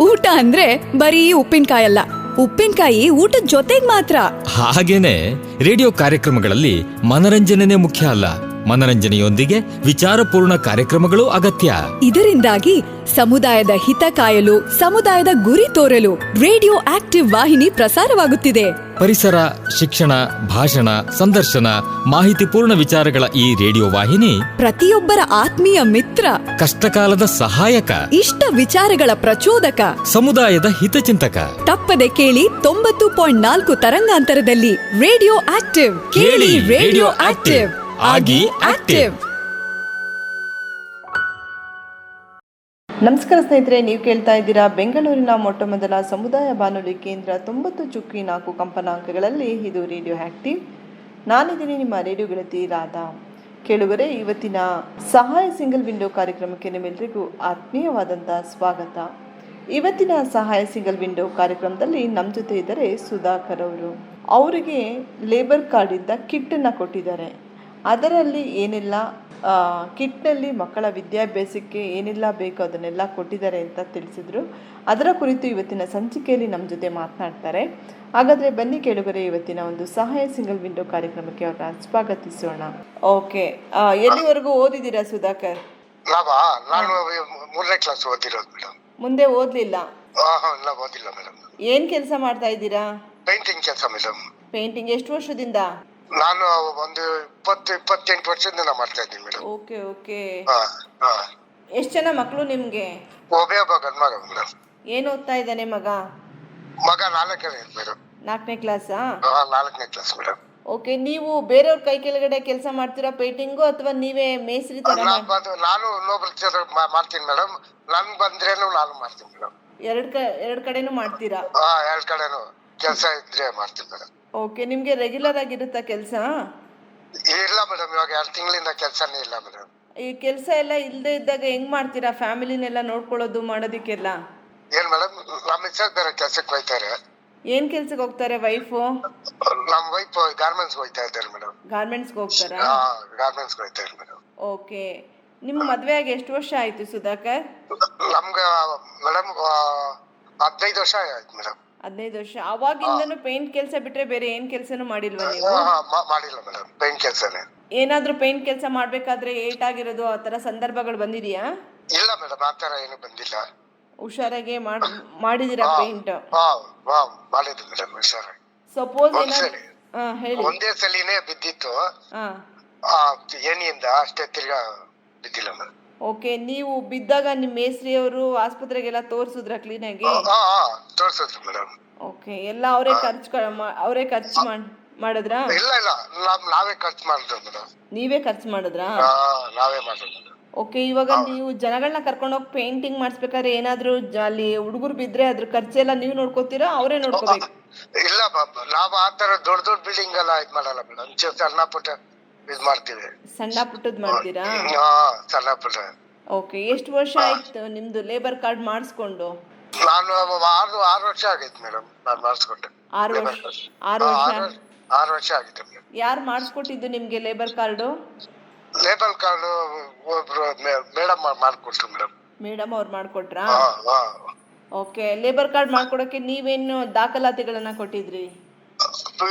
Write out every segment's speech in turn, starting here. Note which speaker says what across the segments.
Speaker 1: ಊಟ ಅಂದ್ರೆ ಬರೀ ಉಪ್ಪಿನಕಾಯಲ್ಲ, ಉಪ್ಪಿನಕಾಯಿ ಊಟದ ಜೊತೆಗ್ ಮಾತ್ರ.
Speaker 2: ಹಾಗೇನೆ ರೇಡಿಯೋ ಕಾರ್ಯಕ್ರಮಗಳಲ್ಲಿ ಮನರಂಜನೆ ಮುಖ್ಯ ಅಲ್ಲ, ಮನರಂಜನೆಯೊಂದಿಗೆ ವಿಚಾರಪೂರ್ಣ ಕಾರ್ಯಕ್ರಮಗಳು ಅಗತ್ಯ.
Speaker 1: ಇದರಿಂದಾಗಿ ಸಮುದಾಯದ ಹಿತ ಕಾಯಲು, ಸಮುದಾಯದ ಗುರಿ ತೋರಲು ರೇಡಿಯೋ ಆಕ್ಟಿವ್ ವಾಹಿನಿ ಪ್ರಸಾರವಾಗುತ್ತಿದೆ.
Speaker 2: ಪರಿಸರ, ಶಿಕ್ಷಣ, ಭಾಷಣ, ಸಂದರ್ಶನ, ಮಾಹಿತಿಪೂರ್ಣ ವಿಚಾರಗಳ ಈ ರೇಡಿಯೋ ವಾಹಿನಿ
Speaker 1: ಪ್ರತಿಯೊಬ್ಬರ ಆತ್ಮೀಯ ಮಿತ್ರ,
Speaker 2: ಕಷ್ಟಕಾಲದ ಸಹಾಯಕ,
Speaker 1: ಇಷ್ಟ ವಿಚಾರಗಳ ಪ್ರಚೋದಕ,
Speaker 2: ಸಮುದಾಯದ ಹಿತಚಿಂತಕ.
Speaker 1: ತಪ್ಪದೆ ಕೇಳಿ 90.4 ತರಂಗಾಂತರದಲ್ಲಿ ರೇಡಿಯೋ ಆಕ್ಟಿವ್. ಕೇಳಿ ರೇಡಿಯೋ ಆಕ್ಟಿವ್, ಆಗಿ ಆಕ್ಟಿವ್.
Speaker 3: ನಮಸ್ಕಾರ ಸ್ನೇಹಿತರೆ, ನೀವು ಕೇಳ್ತಾ ಇದ್ದೀರಾ ಬೆಂಗಳೂರಿನ ಮೊಟ್ಟ ಮೊದಲ ಸಮುದಾಯ ಬಾನುಲಿ ಕೇಂದ್ರ 90.4 ಕಂಪನಾಂಕಗಳಲ್ಲಿ. ಇದು ರೇಡಿಯೋ ಆಕ್ಟಿವ್. ನಾನಿದ್ದೀನಿ ನಿಮ್ಮ ರೇಡಿಯೋ ಗೆಳತಿ ರಾಧಾ. ಕೇಳುಗರೆ, ಇವತ್ತಿನ ಸಹಾಯ ಸಿಂಗಲ್ ವಿಂಡೋ ಕಾರ್ಯಕ್ರಮಕ್ಕೆ ನಿಮ್ಮೆಲ್ಲರಿಗೂ ಆತ್ಮೀಯವಾದಂಥ ಸ್ವಾಗತ. ಇವತ್ತಿನ ಸಹಾಯ ಸಿಂಗಲ್ ವಿಂಡೋ ಕಾರ್ಯಕ್ರಮದಲ್ಲಿ ನಮ್ಮ ಜೊತೆ ಇದ್ದಾರೆ ಸುಧಾಕರ್ ಅವರು. ಅವರಿಗೆ ಲೇಬರ್ ಕಾರ್ಡಿಂದ ಕಿಟ್ಟನ್ನು ಕೊಟ್ಟಿದ್ದಾರೆ. ಅದರಲ್ಲಿ ಏನೆಲ್ಲ ಕಿಟ್ನಲ್ಲಿ ಮಕ್ಕಳ ವಿದ್ಯಾಭ್ಯಾಸಕ್ಕೆ ಏನೆಲ್ಲ ಬೇಕೋ ಅದನ್ನೆಲ್ಲ ಕೊಟ್ಟಿದ್ದಾರೆ ಅಂತ ತಿಳಿಸಿದ್ರು. ಅದರ ಕುರಿತು ಇವತ್ತಿನ ಸಂಚಿಕೆಯಲ್ಲಿ ನಮ್ಮ ಜೊತೆ ಮಾತನಾಡ್ತಾರೆ. ಹಾಗಾದರೆ ಬನ್ನಿ ಕೇಳುಗರೆ, ಇವತ್ತಿನ ಒಂದು ಸಹಾಯ ಸಿಂಗಲ್ ವಿಂಡೋ ಕಾರ್ಯಕ್ರಮಕ್ಕೆ ಅವ್ರನ್ನ ಸ್ವಾಗತಿಸೋಣ. ಓಕೆ, ಎಲ್ಲಿವರೆಗೂ ಓದಿದ್ದೀರಾ ಸುಧಾಕರ್?
Speaker 4: ನಾನು 3ನೇ ಕ್ಲಾಸ್ ಓದಿರೋದು ಮೇಡಮ್.
Speaker 3: ಮುಂದೆ ಓದಲಿಲ್ಲ?
Speaker 4: ಓದಿಲ್ಲ ಮೇಡಮ್.
Speaker 3: ಏನು ಕೆಲಸ ಮಾಡ್ತಾ ಇದ್ದೀರಾ?
Speaker 4: ಪೇಂಟಿಂಗ್ ಕೆಲಸ ಮೇಡಮ್.
Speaker 3: ಪೇಂಟಿಂಗ್ ಎಷ್ಟು ವರ್ಷದಿಂದ?
Speaker 4: ನಾನು ಒಂದು 28 ವರ್ಷದಿಂದ ಮಾಡ್ತಾ ಇದ್ದೀನಿ ಮೇಡಮ್.
Speaker 3: Okay okay. ಎಷ್ಟು ಜನ ಮಕ್ಕಳು ನಿಮ್ಗೆ?
Speaker 4: ಒಬ್ಬ ಗಂಡ ಮಗ ಮೇಡಮ್.
Speaker 3: ಏನು ಓದ್ತಾ ಇದ್ದಾನೆ ಮಗ?
Speaker 4: ಮಗ 4ನೇ ಮೇಡಮ್.
Speaker 3: 4ನೇ ಕ್ಲಾಸಾ?
Speaker 4: 4ನೇ ಕ್ಲಾಸ್ ಮೇಡಮ್.
Speaker 3: ಓಕೆ, ನೀವು ಬೇರೆಯವ್ರ ಕೈ ಕೆಳಗಡೆ ಕೆಲಸ ಮಾಡ್ತೀರಾ ಪೇಂಟಿಂಗು, ಅಥವಾ ನೀವೇ ಮೇಸ್ತ್ರಿ ತರ?
Speaker 4: ನಾನು ಇನ್ನೊಬ್ರ ಜೊತೆ ಮಾಡ್ತೀನಿ ಮೇಡಮ್. ನನ್ ಬಂದ್ರೇನು ನಾನು ಮಾಡ್ತೀನಿ ಮೇಡಮ್.
Speaker 3: ಎರಡು ಕಡೆನೂ ಮಾಡ್ತೀರಾ?
Speaker 4: 2 ಕಡೆನೂ ಕೆಲಸ ಇದ್ರೆ ಮಾಡ್ತೀನಿ ಮೇಡಮ್.
Speaker 3: ಓಕೆ, ನಿಮ್ಗೆ ರೆಗ್ಯುಲರ್ ಆಗಿರುತ್ತಾ ಕೆಲಸ?
Speaker 4: ಇಲ್ಲ ಮೇಡಮ್, ಇವಾಗ 2 ತಿಂಗಳಿಂದ ಕೆಲಸನೇ ಇಲ್ಲ ಮೇಡಮ್.
Speaker 3: ಈ ಕೆಲಸ ಎಲ್ಲ ಇಲ್ಲದೆ ಇದ್ದಾಗ ಹೆಂಗ್ ಮಾಡ್ತೀರಾ ಫ್ಯಾಮಿಲಿನೆಲ್ಲ ನೋಡ್ಕೊಳ್ಳೋದು ಮಾಡೋದಕ್ಕೆಲ್ಲ?
Speaker 4: ಏನ್ ಮೇಡಮ್, ನಮ್ಮ ಮಿಸ್ಸಸ್ ಬೇರೆ ಕೆಲ್ಸಕ್ಕೆ ಹೋಯ್ತಾರೆ.
Speaker 3: ಏನ್ ಕೆಲ್ಸಕ್ಕೆ ಹೋಗ್ತಾರೆ ವೈಫು?
Speaker 4: ನಮ್ಮ ವೈಫ್ ಗಾರ್ಮೆಂಟ್ಸ್ ಹೋಯ್ತಾ ಇದ್ದಾರೆ ಮೇಡಮ್.
Speaker 3: ಗಾರ್ಮೆಂಟ್ಸ್ಗೆ ಹೋಗ್ತಾರಾ?
Speaker 4: Garments ಹೋಯ್ತಾರೆ madam.
Speaker 3: ಓಕೆ, ನಿಮ್ಮ ಮದ್ವೆ ಆಗಿ ಎಷ್ಟು ವರ್ಷ ಆಯ್ತು ಸುಧಾಕರ್?
Speaker 4: ನಮ್ಗೆ ಮೇಡಮ್ 15 ವರ್ಷ ಆಯ್ತು ಮೇಡಮ್.
Speaker 3: 15 ವರ್ಷ. ಅವಾಗಿಂದನು ಪೇಂಟ್ ಕೆಲಸ ಬಿಟ್ರೆ ಬೇರೆ ಏನ್ ಕೆಲಸನೂ ಮಾಡಿಲ್ವಾ ನೀವು?
Speaker 4: ಮಾಡಿಲ್ಲ ಮೇಡಮ್, ಪೇಂಟ್ ಕೆಲಸನೇ.
Speaker 3: ಏನಾದ್ರೂ ಪೇಂಟ್ ಕೆಲಸ ಮಾಡ್ಬೇಕಾದ್ರೆ ಏಟ್ ಆಗಿರೋದು ಆ ತರ ಸಂದರ್ಭಗಳು ಬಂದಿದೆಯಾ?
Speaker 4: ಇಲ್ಲ ಮೇಡಮ್, ಆ ತರ ಏನು ಬಂದಿಲ್ಲ.
Speaker 3: ಹುಷಾರಾಗೆ ಮಾಡಿದಿರಾ ಪೇಂಟ್?
Speaker 4: ಮಾಡಿದ್ದು ಮೇಡಮ್ ಹುಷಾರಾಗಿ.
Speaker 3: ಸಪೋಸ್
Speaker 4: ಹೇಳಿ, ಒಂದೇ ಸಲಿನೇ ಬಿದ್ದಿತ್ತು ಏನಿಯಿಂದ, ಅಷ್ಟೇ, ತಿರ್ಗಾ ಬಿದ್ದಿಲ್ಲ ಮೇಡಮ್.
Speaker 3: ಓಕೆ, ನೀವು ಬಿದ್ದಾಗ ನಿಮ್ಮ ಮೇಸ್ತ್ರಿಯವರು ಆಸ್ಪತ್ರೆಗೆಲ್ಲ ತೋರಿಸಿದ್ರ ಕ್ಲೀನಾಗಿ?
Speaker 4: ತೋರಿಸಿದ್ರು ಮೇಡಮ್.
Speaker 3: ಓಕೆ, ಎಲ್ಲ ಅವರೇ ಖರ್ಚು ಮಾಡಿದ್ರ?
Speaker 4: ಇಲ್ಲ ಇಲ್ಲ, ನಾವೇ ಖರ್ಚು ಮಾಡಿದ್ರು ಮೇಡಮ್.
Speaker 3: ನೀವೇ ಖರ್ಚು ಮಾಡಿದ್ರಾ?
Speaker 4: ನಾವೇ ಮಾಡಿದ್ರು.
Speaker 3: ಓಕೆ, ಇವಾಗ ನೀವು ಜನಗಳನ್ನ ಕರ್ಕೊಂಡೋಗಿ ಪೇಂಟಿಂಗ್ ಮಾಡಿಸ್ಬೇಕಾದ್ರೆ ಏನಾದ್ರು ಅಲ್ಲಿ ಹುಡುಗರು ಬಿದ್ರೆ ಅದ್ರ ಖರ್ಚೆಲ್ಲ ನೀವು ನೋಡ್ಕೋತೀರಾ, ಅವರೇ ನೋಡ್ಕೋಬೇಕು?
Speaker 4: ಇಲ್ಲ, ನಾವು ಆ ತರ ದೊಡ್ಡ ದೊಡ್ಡ ಬಿಲ್ಡಿಂಗ್ ಎಲ್ಲ ಇದ್ ಮಾಡಲ್ಲ ಮೇಡಮ್. ಸಣ್ಣ ಪುಟ್ಟ ಇದ್ ಮಾಡ್ತೀವಿ.
Speaker 3: ಸಣ್ಣ ಪುಟ್ಟದ್ ಮಾಡ್ತೀರಾ?
Speaker 4: ಸಣ್ಣ ಪುಟ್ಟ.
Speaker 3: ಓಕೆ, ಎಷ್ಟು ವರ್ಷ ಆಯ್ತು ನಿಮ್ದು ಲೇಬರ್ ಕಾರ್ಡ್ ಮಾಡಿಸ್ಕೊಂಡು?
Speaker 4: ನಾನು 6 ವರ್ಷ ಆಗೈತೆ ಮೇಡಮ್ ನಾನು ಮಾಡಿಸ್ಕೊಂಡೆ.
Speaker 3: 6
Speaker 4: ವರ್ಷ ಆಗಿದೆ ಮೇಡಮ್.
Speaker 3: ಯಾರು ಮಾಡಿಸ್ಕೊಟ್ಟಿದ್ದು ನಿಮ್ಗೆ ಲೇಬರ್ ಕಾರ್ಡು?
Speaker 4: ಲೇಬರ್ ಕಾರ್ಡ್ ಒಬ್ರು ಮೇಡಮ್ ಮಾಡ್ಕೊಟ್ರು ಮೇಡಮ್.
Speaker 3: ಮೇಡಮ್ ಅವ್ರು ಮಾಡ್ಕೊಟ್ರಾ? ಓಕೆ, ಲೇಬರ್ ಕಾರ್ಡ್ ಮಾಡ್ಕೊಡಕ್ಕೆ ನೀವೇನು ದಾಖಲಾತಿಗಳನ್ನ ಕೊಟ್ಟಿದ್ರಿ?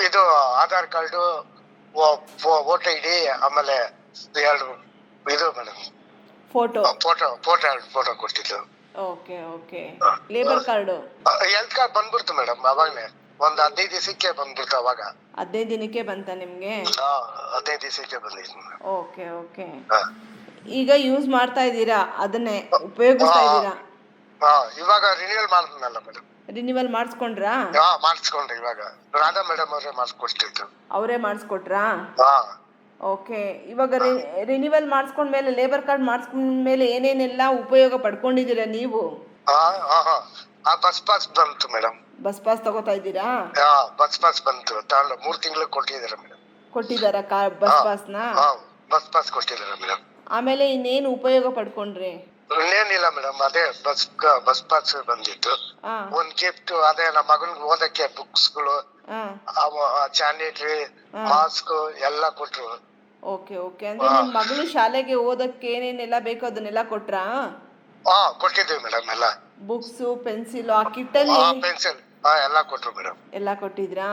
Speaker 4: ಇದು ಆಧಾರ್ ಕಾರ್ಡು, ವೋಟರ್ ID, ಆಮೇಲೆ 2 ಇದು ಮೇಡಮ್ ಫೋಟೋ ಕೊಟ್ಟಿದ್ದು.
Speaker 3: Okay okay. Labour card
Speaker 4: health card ಬಂದ್ಬಿಡ್ತು ಮೇಡಮ್. ಅವಾಗಲೇ ಒಂದು 15 ದಿವಸಕ್ಕೆ ಬಂದ್ಬಿಡ್ತು. ಅವಾಗ
Speaker 3: 15 ದಿನಕ್ಕೆ ಬಂತ ನಿಮ್ಗೆ?
Speaker 4: 15 ದಿವಸಕ್ಕೆ ಬಂದಿತ್ತು.
Speaker 3: Okay okay. ಈಗ ಯೂಸ್ ಮಾಡ್ತಾ ಇದ್ದೀರಾ, ಅದನ್ನೇ ಉಪಯೋಗಿಸ್ತಾ ಇದ್ದೀರಾ?
Speaker 4: ಇವಾಗ ರಿನ್ಯೂವಲ್ ಮಾಡಿದ್ನಲ್ಲ ಮೇಡಮ್.
Speaker 3: ರಿನ್ಯೂವಲ್ ಮಾಡಿಸ್ಕೊಂಡ್ರಾ?
Speaker 4: ಮಾಡಿಸ್ಕೊಂಡ್ರೆ ಇವಾಗ ರಾಧಾ ಮೇಡಮ್ ಅವರೇ ಮಾಡಿಸ್ಕೊಟ್ಟಿದ್ದು.
Speaker 3: ಅವರೇ ಮಾಡಿಸ್ಕೊಟ್ರಾ? ಓಕೆ, ಇವಾಗ ರಿನ್ಯೂವಲ್ ಮಾಡಿಸ್ಕೊಂಡ್ಮೇಲೆ ಲೇಬರ್ ಕಾರ್ಡ್ ಮಾಡಿಸ್ಕೊಂಡ್ಮೇಲೆ ಏನೇನೆಲ್ಲ ಉಪಯೋಗ ಪಡ್ಕೊಂಡಿದ್ದೀರಾ ನೀವು?
Speaker 4: ಬಸ್ ಪಾಸ್ ಬಂತು ಮೇಡಮ್.
Speaker 3: ಬಸ್ ಪಾಸ್ ತಗೋತಾ ಇದ್ದೀರಾ?
Speaker 4: ಬಸ್ ಪಾಸ್ ಬಂತು, 3 ತಿಂಗಳು ಕೊಟ್ಟಿದ್ದಾರೆ ಮೇಡಮ್.
Speaker 3: ಕೊಟ್ಟಿದ್ದಾರಾ ಬಸ್ ಪಾಸ್ನ?
Speaker 4: ಬಸ್ ಪಾಸ್ ಕೊಟ್ಟಿದ್ದಾರೆ ಮೇಡಮ್.
Speaker 3: ಆಮೇಲೆ ಇನ್ನೇನು ಉಪಯೋಗ ಪಡ್ಕೊಂಡ್ರಿ?
Speaker 4: ಇನ್ನೇನಿಲ್ಲ ಮೇಡಮ್, ಅದೇ ಬಸ್ ಪಾಸ್ ಬಂದಿತ್ತು. ಒಂದ್ ಗಿಫ್ಟ್, ಅದೇ ನಮ್ಮ ಮಗನ್ಗೆ ಓದಕ್ಕೆ ಬುಕ್ಸ್ಗಳು, ಸ್ಯಾನಿಟರಿ, ಮಾಸ್ಕ್ ಎಲ್ಲ ಕೊಟ್ರು.
Speaker 3: Okay okay. ಅಂದ್ರೆ ನಿಮ್ ಮಗಳು ಶಾಲೆಗೆ ಓದಕ್ಕೆ ಏನೇನೆಲ್ಲ ಬೇಕೋ ಅದನ್ನೆಲ್ಲ ಕೊಟ್ರಾ?
Speaker 4: ಕೊಟ್ಟಿದ್ದೀವಿ ಮೇಡಮ್ ಎಲ್ಲ.
Speaker 3: ಬುಕ್ಸು ಪೆನ್ಸಿಲ್ ಆ ಕಿಟ್ಟಲ್ಲಿ
Speaker 4: ಪೆನ್ಸಿಲ್ ಎಲ್ಲ ಕೊಟ್ರು ಮೇಡಮ್.
Speaker 3: ಎಲ್ಲ ಕೊಟ್ಟಿದ್ರಾ?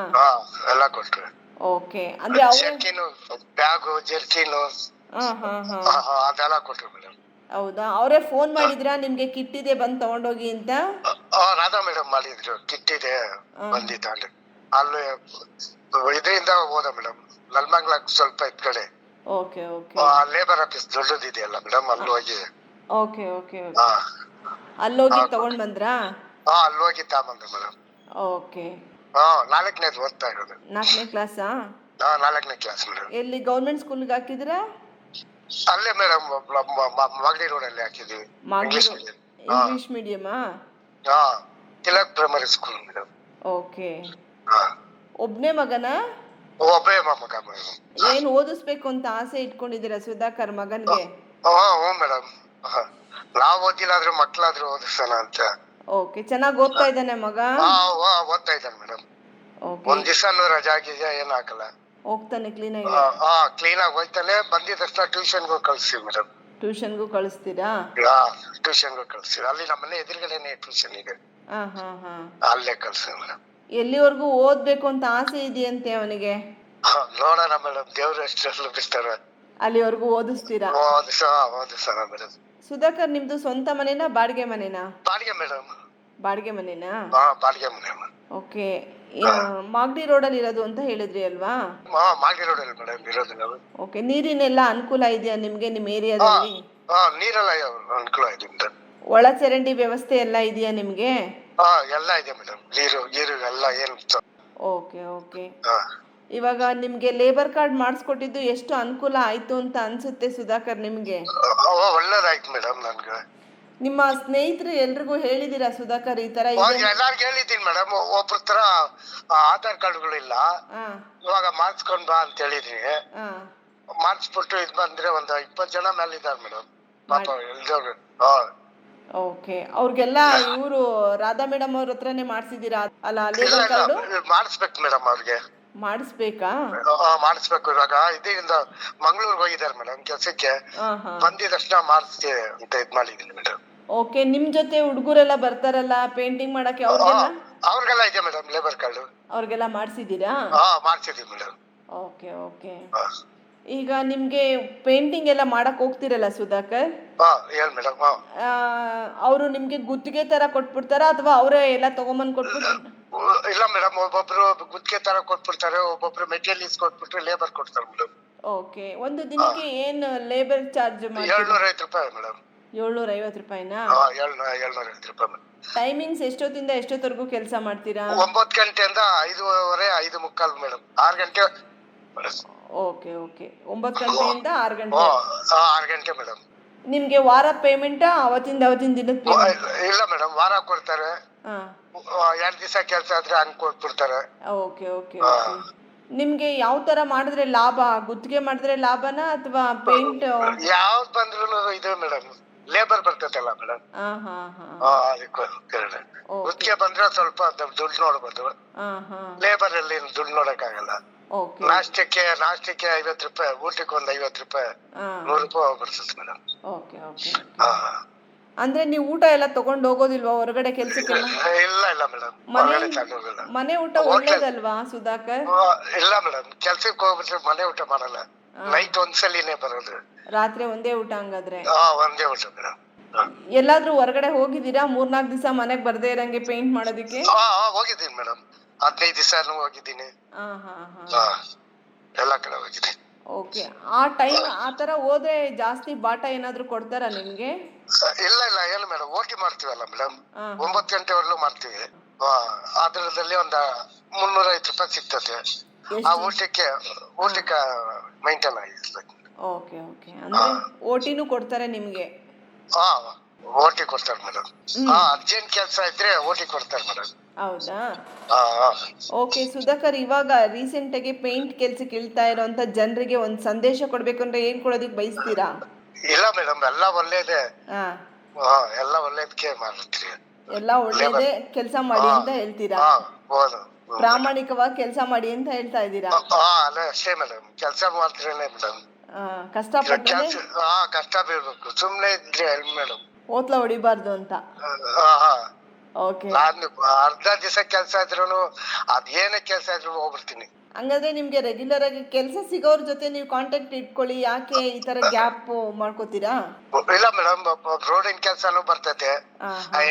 Speaker 4: ಎಲ್ಲ ಕೊಟ್ರು.
Speaker 3: ಓಕೆ, ಅಂದ್ರೆ ಅವ್ರೆ
Speaker 4: ಜರ್ಕಿನು, ಬ್ಯಾಗು, ಜರ್ಕಿನು
Speaker 3: ಹಾ ಹಾ ಹಾ
Speaker 4: ಅದೆಲ್ಲ ಕೊಟ್ರು ಮೇಡಮ್.
Speaker 3: ಹೌದಾ? ಅವರೇ ಫೋನ್ ಮಾಡಿದ್ರಾ ನಿಮ್ಗೆ ಕಿಟ್ ಇದೆ ಬಂದ್ ತಗೊಂಡೋಗಿ ಅಂತ?
Speaker 4: ರಾಧಾ ಮೇಡಮ್ ಮಾಡಿದ್ರು, ಕಿಟ್ ಇದೆ ಬಂದಿದ್ದ ಅಲ್ಲಿ. ಅಲ್ಲಿ ಇದರಿಂದ ಹೋದ ಮೇಡಮ್, ಲಲ್ಮಂಗ್ಲ ಸ್ವಲ್ಪ ಇದ್ ಕಡೆ
Speaker 3: ಓಕೆ ಓಕೆ
Speaker 4: ಲೇಬರ್ ಆಫೀಸ್ ದೊಡ್ಡದಿದೆಯಲ್ಲ ಮೇಡಮ್, ಅಲ್ಲಿ ಹೋಗಿ
Speaker 3: ಓಕೆ ಓಕೆ ಅಲ್ಲೋಗಿ ತಗೊಂಡ್ ಬಂದ್ರಾ?
Speaker 4: ಅಲ್ಲಿ ಹೋಗಿ ತಗೊಂಡ್ಬಂದೆ ಮೇಡಮ್.
Speaker 3: ಓಕೆ.
Speaker 4: 4ನೇದು ಓದ್ತಾ ಇರೋದು.
Speaker 3: 4ನೇ ಕ್ಲಾಸಾ?
Speaker 4: 4ನೇ ಕ್ಲಾಸ್ ಮೇಡಮ್.
Speaker 3: ಎಲ್ಲಿ ಗೌರ್ಮೆಂಟ್ ಸ್ಕೂಲ್ಗೆ ಹಾಕಿದ್ರಾ?
Speaker 4: ಅಲ್ಲೇ ಮೇಡಮ್, ಮಾಗಡಿ ರೋಡ್ ಅಲ್ಲಿ ಹಾಕಿದೀವಿ.
Speaker 3: ಇಂಗ್ಲಿಷ್ ಮೀಡಿಯಮಾ?
Speaker 4: Tilak primary school madam.
Speaker 3: Okay. ಒಬ್ನೇ ಮಗನ?
Speaker 4: ಒಬ್ಬೇ ಮಗ ಮೇಡಮ್.
Speaker 3: ಏನ್ ಓದಿಸ್ಬೇಕು ಅಂತ ಆಸೆ ಇಟ್ಕೊಂಡಿದ್ದೀರಾ ಸುಧಾಕರ್ ಮಗನ್ಗೆ?
Speaker 4: ಹ್ಞೂ ಮೇಡಮ್, ನಾವ್ ಓದಿಲ್ಲ ಆದ್ರೂ ಮಕ್ಳಾದ್ರೂ ಓದಿಸೋಣ ಅಂತ.
Speaker 3: ಓಕೆ, ಚೆನ್ನಾಗಿ ಓದ್ತಾ ಇದ್ದಾನೆ ಮಗ?
Speaker 4: ಓದ್ತಾ ಇದ್ದಾನೆ ಮೇಡಮ್.
Speaker 3: ಓಕೆ.
Speaker 4: ಒಂದ್ ದಿವಸನೂ ರಜಾ ಗಿಜಾ ಏನ್ ಹಾಕಲ್ಲ,
Speaker 3: ಹೋಗ್ತಾನೆ ಕ್ಲೀನಾಗಿ?
Speaker 4: ಕ್ಲೀನ್ ಆಗಿ ಹೋಗ್ತಾನೆ. ಬಂದಿದ ತಕ್ಷಣ ಟ್ಯೂಷನ್ಗೂ ಕಳ್ಸ್ತೀವಿ ಮೇಡಮ್.
Speaker 3: ಟ್ಯೂಷನ್ಗೂ ಕಳಿಸ್ತೀರಾ?
Speaker 4: ಟ್ಯೂಷನ್ಗೂ ಕಳ್ಸ್ತೀವಿ. ಅಲ್ಲಿ ನಮ್ಮನೆ ಎದುರುಗಡೆನೆ ಟ್ಯೂಷನ್ ಇದೆ,
Speaker 3: ಹಾ ಹಾ ಹಾ
Speaker 4: ಅಲ್ಲೇ ಕಳ್ಸ್ತೀವಿ ಮೇಡಮ್.
Speaker 3: ಎಲ್ಲಿವರೆಗೂ ಓದ್ಬೇಕು ಅಂತ ಆಸೆ ಇದೆಯಂತೆ ಅವನಿಗೆ?
Speaker 4: ನೋಡೋಣ ಮೇಡಮ್, ದೇವ್ರು ಎಷ್ಟು ಬಿಡ್ತಾರ
Speaker 3: ಅಲ್ಲಿವರೆಗೂ ಓದಿಸ್ತೀರಾ?
Speaker 4: ಓದಿಸೋಣ ಮೇಡಮ್.
Speaker 3: ಸುಧಾಕರ್, ನಿಮ್ದು ಸ್ವಂತ ಮನೆನಾ ಬಾಡಿಗೆ ಮನೆನಾ?
Speaker 4: ಬಾಡಿಗೆ ಮೇಡಮ್.
Speaker 3: ಬಾಡಿಗೆ ಮನೆನಾ?
Speaker 4: ಬಾಡಿಗೆ ಮನೆ.
Speaker 3: ಓಕೆ. ಮಾಗಡಿ ರೋಡಲ್ಲಿ ಇರೋದು ಅಂತ ಹೇಳಿದ್ರಿ ಅಲ್ವಾ?
Speaker 4: ಮಾಗಡಿ ರೋಡ್ ಅಲ್ಲಿ ಮೇಡಮ್ ಇರೋದು ನಾವು.
Speaker 3: ಓಕೆ. ನೀರಿನೆಲ್ಲ ಅನುಕೂಲ ಇದೆಯಾ ನಿಮ್ಗೆ ನಿಮ್ಮ ಏರಿಯಾದಲ್ಲಿ?
Speaker 4: ನೀರೆಲ್ಲ ಅನುಕೂಲ ಇದೆ ಮೇಡಮ್.
Speaker 3: ಒಳ ಚರಂಡಿ ವ್ಯವಸ್ಥೆ ಎಲ್ಲ ಇದೆಯಾ ನಿಮ್ಗೆ?
Speaker 4: ಎಲ್ಲ ಇದೆ ಮೇಡಮ್, ನೀರು ಎಲ್ಲ ಏನು.
Speaker 3: Okay okay. ಇವಾಗ ನಿಮ್ಗೆ ಲೇಬರ್ ಕಾರ್ಡ್ ಮಾಡಿಸ್ಕೊಟ್ಟಿದ್ದು ಎಷ್ಟು ಅನುಕೂಲ ಆಯ್ತು ಅಂತ ಅನ್ಸುತ್ತೆ ಸುಧಾಕರ್ ನಿಮ್ಗೆ?
Speaker 4: ಒಳ್ಳೇದಾಯ್ತು ಮೇಡಮ್. ನನ್ಗೆ
Speaker 3: ನಿಮ್ಮ ಸ್ನೇಹಿತರು ಎಲ್ರಿಗೂ ಹೇಳಿದೀರಾ ಸುಧಾಕರ್ ಈ ತರ?
Speaker 4: ಎಲ್ಲಾರ್ಗು ಹೇಳಿದ್ದೀನಿ ಮೇಡಮ್. ಒಬ್ರ ತರ ಆಧಾರ್ ಕಾರ್ಡ್ಗಳಿಲ್ಲ, ಇವಾಗ ಮಾಡಿಸ್ಕೊಂಡ್ ಬಾ ಅಂತ ಹೇಳಿದೀನಿ. ಮಾಡಿಸ್ಬಿಟ್ಟು ಇದ್ ಬಂದ್ರೆ ಒಂದ್ 20 ಜನ ಮೇಲೆ ಇದಾರೆ ಮೇಡಮ್, ಪಾಪ ಎಲ್ದವ್ರು.
Speaker 3: ಓಕೆ. ಅವ್ರಿಗೆಲ್ಲ ಇವರು ರಾಧಾ ಮೇಡಮ್ ಅವ್ರ ಹತ್ರನೇ ಮಾಡ್ಸಿದೀರಾ ಅಲ್ಲ ಲೇಬರ್ ಕಾರ್ಡು?
Speaker 4: ಮಾಡಿಸ್ಬೇಕು ಮೇಡಮ್, ಅವ್ರಿಗೆ
Speaker 3: ಮಾಡಿಸ್ಬೇಕಾ?
Speaker 4: ಮಾಡಿಸ್ಬೇಕು. ಇವಾಗ ಇದರಿಂದ ಮಂಗಳೂರಿಗೆ ಹೋಗಿದ್ದಾರೆ ಮೇಡಮ್ ಕೆಲ್ಸಕ್ಕೆ, ಬಂದಿದ ತಕ್ಷಣ ಮಾಡಿಸ್ತೀವಿ ಅಂತ ಇದ್ ಮಾಡಿದೀನಿ ಮೇಡಮ್.
Speaker 3: ಓಕೆ. ನಿಮ್ ಜೊತೆ ಹುಡುಗರೆಲ್ಲ ಬರ್ತಾರಲ್ಲ ಪೇಂಟಿಂಗ್ ಮಾಡಕ್ಕೆ,
Speaker 4: ಅವ್ರಿಗೆಲ್ಲ ಇದೆ ಮೇಡಮ್ ಲೇಬರ್ ಕಾರ್ಡ್.
Speaker 3: ಅವ್ರಿಗೆಲ್ಲ ಮಾಡ್ಸಿದೀರಾ?
Speaker 4: ಮಾಡ್ಸಿದೀವಿ ಮೇಡಮ್.
Speaker 3: Okay okay. ಈಗ ನಿಮ್ಗೆ ಪೇಂಟಿಂಗ್ ಎಲ್ಲ ಮಾಡಕ್ ಹೋಗ್ತಿರಲ್ಲ ಸುಧಾಕರ್,
Speaker 4: ಹೇಳಿ ಮೇಡಮ್.
Speaker 3: ಅವರು ನಿಮ್ಗೆ ಗುತ್ತಿಗೆ ತರ ಕೊಟ್ಬಿಡ್ತಾರ ಅಥವಾ ಅವರೇ ಎಲ್ಲ ತಗೊಂಬಂದ್ ಕೊಟ್ಬಿಡ್ತಾರ?
Speaker 4: ಇಲ್ಲ ಮೇಡಮ್, ಒಬ್ಬೊಬ್ರು ಗುತ್ತಿಗೆ ತರ ಕೊಟ್ಬಿಡ್ತಾರೆ, ಒಬ್ಬೊಬ್ರು ಮೆಟೀರಿಯಲ್ಸ್ ಕೊಟ್ಬಿಟ್ರೆ ಲೇಬರ್ ಕೊಡ್ತಾರೆ ಮೇಡಮ್.
Speaker 3: ಓಕೆ. ಒಂದು ದಿನಕ್ಕೆ ಏನ್ ಲೇಬರ್ ಚಾರ್ಜ್?
Speaker 4: 750 ರೂಪಾಯಿ ಮೇಡಮ್.
Speaker 3: 750 ರೂಪಾಯಿನಾ?
Speaker 4: 750 ರೂಪಾಯಿ ಮೇಡಮ್.
Speaker 3: ಟೈಮಿಂಗ್ಸ್ ಎಷ್ಟೊತ್ತಿಂದ ಎಷ್ಟೊತ್ತವರೆಗೂ ಕೆಲಸ ಮಾಡ್ತೀರಾ?
Speaker 4: 9 ಗಂಟೆಯಿಂದ 5:15, 5:45 ಮೇಡಮ್. 6 ಗಂಟೆ.
Speaker 3: Okay okay. 9 ಗಂಟೆಯಿಂದ 6 ಗಂಟೆ.
Speaker 4: 6 ಗಂಟೆ ಮೇಡಮ್.
Speaker 3: ನಿಮ್ಗೆ ವಾರ ಪೇಮೆಂಟಾ ಅವತ್ತಿನ ದಿನಕ್ಕೆ?
Speaker 4: ಇಲ್ಲ ಮೇಡಮ್, ವಾರ ಕೊಡ್ತಾರೆ. 2 ದಿವಸ ಕೆಲಸ ಆದ್ರೆ ಹಂಗ್ ಕೊಟ್ಬಿಡ್ತಾರೆ.
Speaker 3: Okay okay okay. ನಿಮ್ಗೆ ಯಾವ ತರ ಮಾಡಿದ್ರೆ ಲಾಭ? ಗುತ್ತಿಗೆ ಮಾಡಿದ್ರೆ ಲಾಭನಾ ಅಥವಾ ಪೇಂಟ್?
Speaker 4: ಯಾವ್ದು ಬಂದ್ರು ಇದೆ ಮೇಡಮ್, ಲೇಬರ್ ಬರ್ತೈತಲ್ಲ ಮೇಡಮ್, ಅದಕ್ಕೆ ಗುತ್ತಿಗೆ ಬಂದ್ರೆ ಸ್ವಲ್ಪ ದುಡ್ಡು ನೋಡ್ಬೋದು. ಲೇಬರ್ ಅಲ್ಲಿ ದುಡ್ಡು ನೋಡಕ್ ಆಗಲ್ಲ. ನಾಷ್ಟಕ್ಕೆ 50 ರೂಪಾಯಿ, ಊಟಕ್ಕೆ ಒಂದು 50 ರೂಪಾಯಿ, 100 ರೂಪಾಯಿ ಹೋಗ್ಬಿಡ್ತದೆ ಮೇಡಮ್.
Speaker 3: Okay okay. ಅಂದ್ರೆ ನೀವು ಊಟ ಎಲ್ಲ ತಗೊಂಡ್ ಹೋಗೋದಿಲ್ವಾ ಹೊರಗಡೆ ಕೆಲ್ಸಕ್ಕೆ?
Speaker 4: ಇಲ್ಲ ಇಲ್ಲ ಮೇಡಮ್,
Speaker 3: ಮನೆ ಊಟ ಒಳ್ಳೇದಲ್ವಾ ಸುಧಾಕರ್?
Speaker 4: ಇಲ್ಲ ಮೇಡಮ್, ಕೆಲ್ಸಕ್ಕೆ ಹೋಗ್ಬಿಟ್ರೆ ಮನೆ ಊಟ ಮಾಡಲ್ಲ, ನೈಟ್ ಒಂದ್ಸಲಿನೇ ಬರೋದು.
Speaker 3: ರಾತ್ರಿ ಒಂದೇ ಊಟ ಹಂಗಾದ್ರೆ?
Speaker 4: ಒಂದೇ ಊಟ ಮೇಡಮ್.
Speaker 3: ಎಲ್ಲಾದ್ರೂ ಹೊರಗಡೆ ಹೋಗಿದ್ದೀರಾ 3-4 ದಿವಸ ಮನೆಗ್ ಬರ್ದೇ ಇರಂಗೆ ಪೇಂಟ್ ಮಾಡೋದಕ್ಕೆ?
Speaker 4: ಹೋಗಿದ್ದೀನಿ ಮೇಡಮ್, 15 ದಿವಸ ಹೋಗಿದ್ದೀನಿ, ಎಲ್ಲಾ ಕಡೆ ಹೋಗಿದ್ದೀನಿ.
Speaker 3: ಓಕೆ. ಆ ಟೈಮ್ ಆ ತರ ಹೋದ್ರೆ ಜಾಸ್ತಿ ಬಾಟ ಏನಾದ್ರು ಕೊಡ್ತಾರಾ ನಿಮ್ಗೆ?
Speaker 4: ಇಲ್ಲ ಇಲ್ಲ, ಏನು ಮೇಡಮ್, ಓಟಿ ಮಾಡ್ತೀವಲ್ಲ ಮೇಡಮ್, 9 ಗಂಟೆವರೆಗೂ ಮಾಡ್ತೀವಿ. ಅದ್ರದಲ್ಲಿ ಒಂದ 350 ರೂಪಾಯಿ ಸಿಗ್ತದೆ. ಆ ಊಟಕ್ಕೆ ಮೈಂಟೈನ್ ಆಗಿರ್ಬೇಕು.
Speaker 3: Okay okay. ಅಂದ್ರೆ ಓಟಿನೂ ಕೊಡ್ತಾರೆ ನಿಮ್ಗೆ?
Speaker 4: ಓಟಿ ಕೊಡ್ತಾರೆ ಮೇಡಮ್. ಅರ್ಜೆಂಟ್ ಕೆಲಸ ಇದ್ರೆ ಓಟಿ ಕೊಡ್ತಾರೆ ಮೇಡಮ್.
Speaker 3: ಹೌದಾ? ಓಕೆ ಸುಧಾಕರ್, ಇವಾಗ ರೀಸೆಂಟ್ ಆಗಿ ಪೇಂಟ್ ಕೆಲ್ಸಕ್ಕೆ ಇಳ್ತಾ ಇರೋಂತ ಜನರಿಗೆ ಒಂದ್ ಸಂದೇಶ ಕೊಡ್ಬೇಕು ಅಂದ್ರೆ ಏನ್ ಕೊಡೋದಿಕ್ ಬಯಸ್ತೀರಾ?
Speaker 4: ಇಲ್ಲ ಮೇಡಮ್, ಎಲ್ಲ ಒಳ್ಳೇದೇ, ಎಲ್ಲ ಒಳ್ಳೇದಕ್ಕೆ ಮಾಡ್ತೀವಿ.
Speaker 3: ಎಲ್ಲ ಒಳ್ಳೇದೇ ಕೆಲಸ ಮಾಡಿ ಅಂತ ಹೇಳ್ತೀರಾ? ಪ್ರಾಮಾಣಿಕವಾಗಿ ಕೆಲಸ ಮಾಡಿ ಅಂತ ಹೇಳ್ತಾ ಇದ್ದೀರಾ?
Speaker 4: ಅಷ್ಟೇ ಮೇಡಮ್, ಕೆಲಸ ಮಾಡ್ತೀರೇನೆ ಮೇಡಮ್.
Speaker 3: ಕಷ್ಟಪಟ್ಟು
Speaker 4: ಕಷ್ಟ ಬೀಳ್ಬೇಕು, ಸುಮ್ನೆ ಇದ್ರೆ ಮೇಡಮ್
Speaker 3: ಓತ್ಲ ಹೊಡಿಬಾರ್ದು ಅಂತ. ಓಕೆ.
Speaker 4: ನಾನು ಅರ್ಧ ದಿವಸ ಕೆಲಸ ಇದ್ರು ಅದೇನೇ ಕೆಲಸ ಇದ್ರು ಹೋಗ್ಬಿಡ್ತೀನಿ.
Speaker 3: ಹಂಗಾದ್ರೆ ನಿಮ್ಗೆ ರೆಗ್ಯುಲರ್ ಆಗಿ ಕೆಲಸ ಸಿಗೋರ್ ಜೊತೆ ನೀವು ಕಾಂಟ್ಯಾಕ್ಟ್ ಇಟ್ಕೊಳ್ಳಿ. ಯಾಕೆ ಈ ತರ ಗ್ಯಾಪ್ ಮಾಡ್ಕೋತೀರಾ?
Speaker 4: ಇಲ್ಲ ಮೇಡಮ್, ರೋಡಿನ ಕೆಲಸನೂ ಬರ್ತೈತೆ,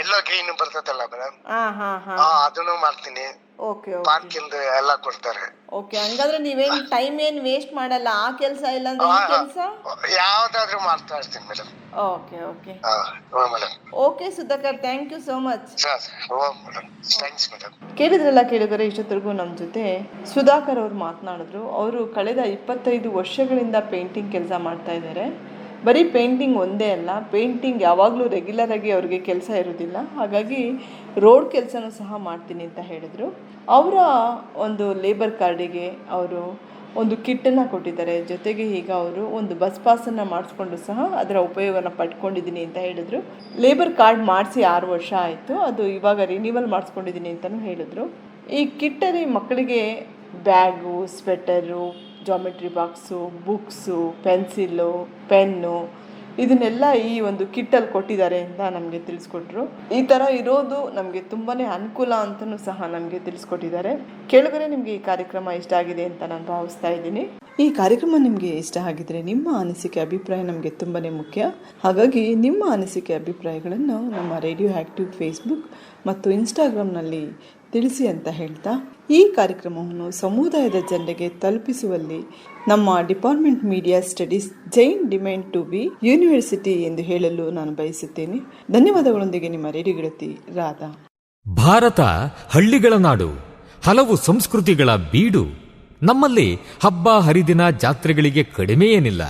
Speaker 4: ಎಲ್ಲೋ ಗ್ರೀನ್ ಬರ್ತೈತಲ್ಲ ಮೇಡಮ್, ಅದನ್ನು ಮಾಡ್ತೀನಿ. ಪಾರ್ಕಿಂದ ಎಲ್ಲ ಕೊಡ್ತಾರೆ.
Speaker 3: ಓಕೆ, ಹಂಗಾದ್ರೆ ನೀವೇನ್ ಟೈಮ್ ಏನ್ ವೇಸ್ಟ್ ಮಾಡಲ್ಲ. ಆ ಕೆಲಸ ಇಲ್ಲ ಅಂದ್ರೆ ಈ ಕೆಲಸ
Speaker 4: ಯಾವ್ದಾದ್ರು ಮಾಡ್ತಾ ಇರ್ತೀನಿ madam.
Speaker 3: Okay okay okay Sudhakar, thank you so much. ಕೇಳಿದ್ರಲ್ಲ ಕೇಳಿದರೆ, ಇಷ್ಟೊತ್ತರೆಗೂ ನಮ್ಮ ಜೊತೆ ಸುಧಾಕರ್ ಅವರು ಮಾತನಾಡಿದ್ರು. ಅವರು ಕಳೆದ 25 ವರ್ಷಗಳಿಂದ ಪೇಂಟಿಂಗ್ ಕೆಲಸ ಮಾಡ್ತಾ ಇದ್ದಾರೆ. ಬರೀ ಪೇಂಟಿಂಗ್ ಒಂದೇ ಅಲ್ಲ, ಪೇಂಟಿಂಗ್ ಯಾವಾಗಲೂ ರೆಗ್ಯುಲರ್ ಆಗಿ ಅವ್ರಿಗೆ ಕೆಲಸ ಇರೋದಿಲ್ಲ. ಹಾಗಾಗಿ ರೋಡ್ ಕೆಲಸನೂ ಸಹ ಮಾಡ್ತೀನಿ ಅಂತ ಹೇಳಿದ್ರು. ಅವರ ಒಂದು ಲೇಬರ್ ಕಾರ್ಡಿಗೆ ಅವರು ಒಂದು ಕಿಟ್ಟನ್ನು ಕೊಟ್ಟಿದ್ದಾರೆ. ಜೊತೆಗೆ ಈಗ ಅವರು ಒಂದು ಬಸ್ ಪಾಸನ್ನು ಮಾಡಿಸ್ಕೊಂಡು ಸಹ ಅದರ ಉಪಯೋಗನ ಪಡ್ಕೊಂಡಿದ್ದೀನಿ ಅಂತ ಹೇಳಿದ್ರು. ಲೇಬರ್ ಕಾರ್ಡ್ ಮಾಡಿಸಿ 6 ವರ್ಷ ಆಯಿತು, ಅದು ಇವಾಗ ರಿನ್ಯೂವಲ್ ಮಾಡಿಸ್ಕೊಂಡಿದ್ದೀನಿ ಅಂತಲೂ ಹೇಳಿದ್ರು. ಈ ಕಿಟ್ಟಲ್ಲಿ ಮಕ್ಕಳಿಗೆ bag, sweater, geometry box, books, pencil, pen ಇದನ್ನೆಲ್ಲ ಈ ಒಂದು ಕಿಟ್ಟಲ್ಲಿ ಕೊಟ್ಟಿದ್ದಾರೆ ಅಂತ ನಮಗೆ ತಿಳಿಸ್ಕೊಟ್ರು. ಈ ಥರ ಇರೋದು ನಮಗೆ ತುಂಬಾ ಅನುಕೂಲ ಅಂತಲೂ ಸಹ ನಮಗೆ ತಿಳಿಸ್ಕೊಟ್ಟಿದ್ದಾರೆ. ಕೇಳಿದರೆ ನಿಮಗೆ ಈ ಕಾರ್ಯಕ್ರಮ ಇಷ್ಟ ಆಗಿದೆ ಅಂತ ನಾನು ಭಾವಿಸ್ತಾ ಇದ್ದೀನಿ. ಈ ಕಾರ್ಯಕ್ರಮ ನಿಮಗೆ ಇಷ್ಟ ಆಗಿದ್ರೆ ನಿಮ್ಮ ಅನಿಸಿಕೆ, ಅಭಿಪ್ರಾಯ ನಮಗೆ ತುಂಬಾ ಮುಖ್ಯ. ಹಾಗಾಗಿ ನಿಮ್ಮ ಅನಿಸಿಕೆ, ಅಭಿಪ್ರಾಯಗಳನ್ನು ನಮ್ಮ ರೇಡಿಯೋ ಆ್ಯಕ್ಟಿವ್ ಫೇಸ್ಬುಕ್ ಮತ್ತು ಇನ್ಸ್ಟಾಗ್ರಾಮ್ನಲ್ಲಿ ತಿಳಿಸಿ ಅಂತ ಹೇಳ್ತಾ, ಈ ಕಾರ್ಯಕ್ರಮವನ್ನು ಸಮುದಾಯದ ಜನರಿಗೆ ತಲುಪಿಸುವಲ್ಲಿ ನಮ್ಮ department media studies Jain deemed to be university ಎಂದು ಹೇಳಲು ನಾನು ಬಯಸುತ್ತೇನೆ. ಧನ್ಯವಾದಗಳೊಂದಿಗೆ ನಿಮ್ಮ ರೇಡಿಯೋ ಗೆಳತಿ ರಾಧಾ.
Speaker 2: ಭಾರತ ಹಳ್ಳಿಗಳ ನಾಡು, ಹಲವು ಸಂಸ್ಕೃತಿಗಳ ಬೀಡು. ನಮ್ಮಲ್ಲಿ ಹಬ್ಬ ಹರಿದಿನ ಜಾತ್ರೆಗಳಿಗೆ ಕಡಿಮೆ ಏನಿಲ್ಲ.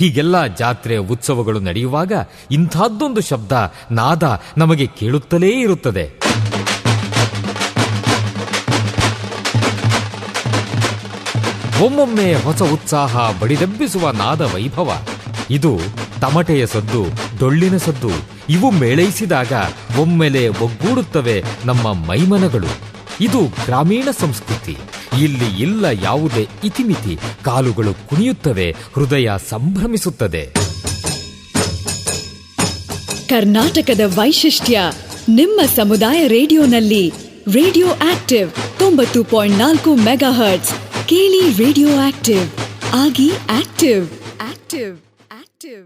Speaker 2: ಹೀಗೆಲ್ಲ ಜಾತ್ರೆ ಉತ್ಸವಗಳು ನಡೆಯುವಾಗ ಇಂಥದ್ದೊಂದು ಶಬ್ದ, ನಾದ ನಮಗೆ ಕೇಳುತ್ತಲೇ ಇರುತ್ತದೆ. ಒಮ್ಮೊಮ್ಮೆ ಹೊಸ ಉತ್ಸಾಹ ಬಡಿದೆಬ್ಬಿಸುವ ನಾದ ವೈಭವ. ಇದು ತಮಟೆಯ ಸದ್ದು, ಡೊಳ್ಳಿನ ಸದ್ದು. ಇವು ಮೇಳೈಸಿದಾಗ ಒಮ್ಮೆಲೆ ಒಗ್ಗೂಡುತ್ತವೆ ನಮ್ಮ ಮೈಮನಗಳು. ಇದು ಗ್ರಾಮೀಣ ಸಂಸ್ಕೃತಿ. ಇಲ್ಲಿ ಇಲ್ಲ ಯಾವುದೇ ಇತಿಮಿತಿ. ಕಾಲುಗಳು ಕುಣಿಯುತ್ತವೆ, ಹೃದಯ ಸಂಭ್ರಮಿಸುತ್ತದೆ.
Speaker 1: ಕರ್ನಾಟಕದ ವೈಶಿಷ್ಟ್ಯ ನಿಮ್ಮ ಸಮುದಾಯ ರೇಡಿಯೋನಲ್ಲಿ. Radio active 90.4 megahertz. ಕೇಳಿ ರೇಡಿಯೋ ಆಕ್ಟಿವ್, ಆಗಿ ಆಕ್ಟಿವ್. Active active.